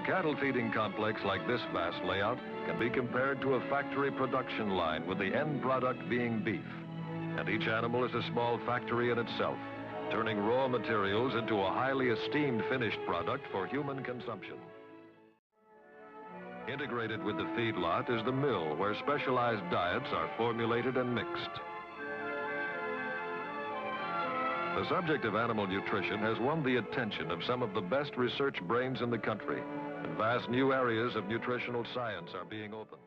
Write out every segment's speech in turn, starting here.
cattle feeding complex like this vast layout can be compared to a factory production line with the end product being beef. And each animal is a small factory in itself, turning raw materials into a highly esteemed finished product for human consumption. Integrated with the feedlot is the mill where specialized diets are formulated and mixed. The subject of animal nutrition has won the attention of some of the best research brains in the country, and vast new areas of nutritional science are being opened.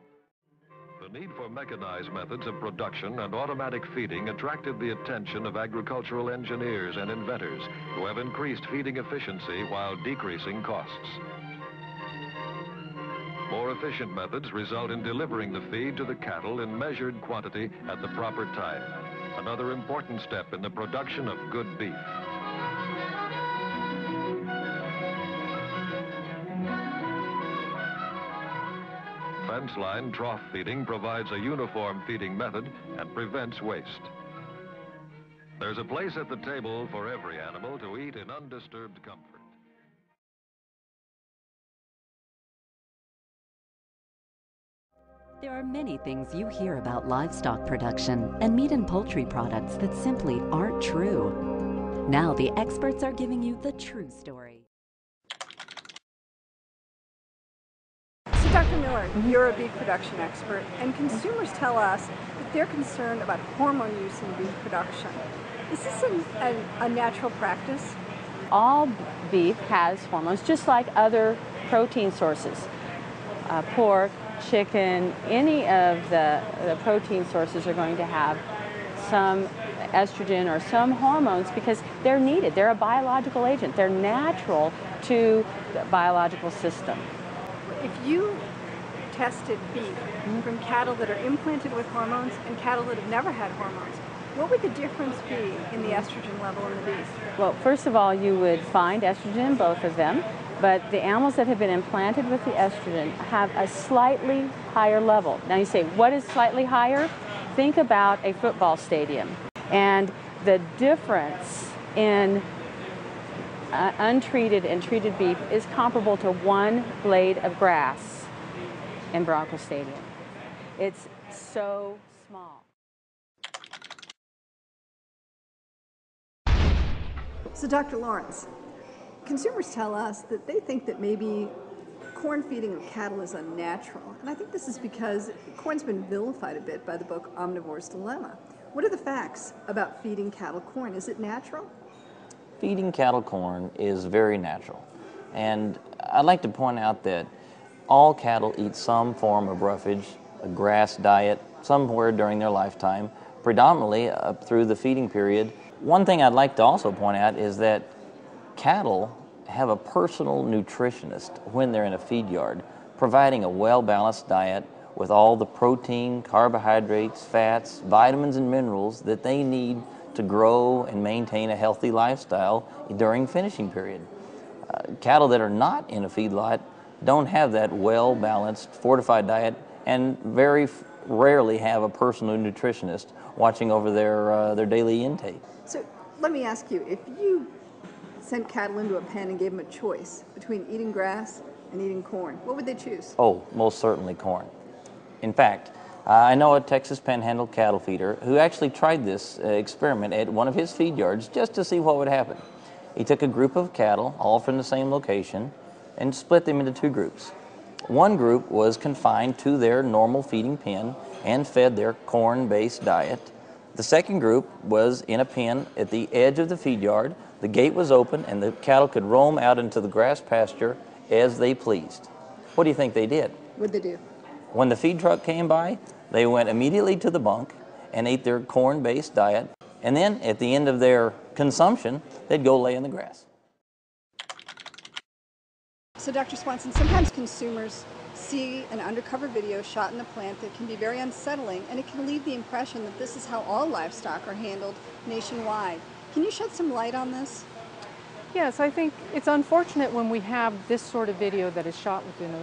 The need for mechanized methods of production and automatic feeding attracted the attention of agricultural engineers and inventors who have increased feeding efficiency while decreasing costs. More efficient methods result in delivering the feed to the cattle in measured quantity at the proper time, another important step in the production of good beef. Fence-line trough feeding provides a uniform feeding method and prevents waste. There's a place at the table for every animal to eat in undisturbed comfort. There are many things you hear about livestock production and meat and poultry products that simply aren't true. Now the experts are giving you the true story. So Dr. Miller, you're a beef production expert, and consumers tell us that they're concerned about hormone use in beef production. Is this a natural practice? All beef has hormones, just like other protein sources. Pork, chicken, any of the protein sources are going to have some estrogen or some hormones because they're needed. They're a biological agent. They're natural to the biological system. If you tested beef from cattle that are implanted with hormones and cattle that have never had hormones, what would the difference be in the estrogen level in the beef? Well, first of all, you would find estrogen in both of them. But the animals that have been implanted with the estrogen have a slightly higher level. Now you say, what is slightly higher? Think about a football stadium. And the difference in untreated and treated beef is comparable to one blade of grass in Bronco Stadium. It's so small. So Dr. Lawrence, consumers tell us that they think that maybe corn feeding of cattle is unnatural. And I think this is because corn's been vilified a bit by the book Omnivore's Dilemma. What are the facts about feeding cattle corn? Is it natural? Feeding cattle corn is very natural. And I'd like to point out that all cattle eat some form of roughage, a grass diet, somewhere during their lifetime, predominantly up through the feeding period. One thing I'd like to also point out is that cattle have a personal nutritionist when they're in a feed yard, providing a well-balanced diet with all the protein, carbohydrates, fats, vitamins, and minerals that they need to grow and maintain a healthy lifestyle during finishing period. Cattle that are not in a feedlot don't have that well-balanced, fortified diet and very rarely have a personal nutritionist watching over their daily intake. So let me ask you, if you sent cattle into a pen and gave them a choice between eating grass and eating corn, what would they choose? Oh, most certainly corn. In fact, I know a Texas panhandle cattle feeder who actually tried this experiment at one of his feed yards just to see what would happen. He took a group of cattle, all from the same location, and split them into two groups. One group was confined to their normal feeding pen and fed their corn-based diet. The second group was in a pen at the edge of the feed yard. The gate was open and the cattle could roam out into the grass pasture as they pleased. What do you think they did? What'd they do? When the feed truck came by, they went immediately to the bunk and ate their corn-based diet, and then at the end of their consumption, they'd go lay in the grass. So Dr. Swanson, sometimes consumers see an undercover video shot in the plant that can be very unsettling, and it can leave the impression that this is how all livestock are handled nationwide. Can you shed some light on this? Yes, I think it's unfortunate when we have this sort of video that is shot within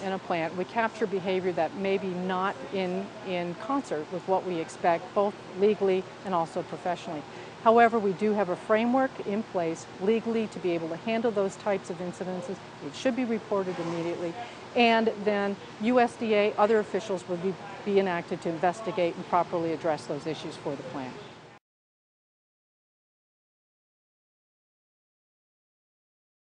in a plant. We capture behavior that may be not in concert with what we expect, both legally and also professionally. However, we do have a framework in place legally to be able to handle those types of incidences. It should be reported immediately. And then USDA, other officials would be enacted to investigate and properly address those issues for the plant.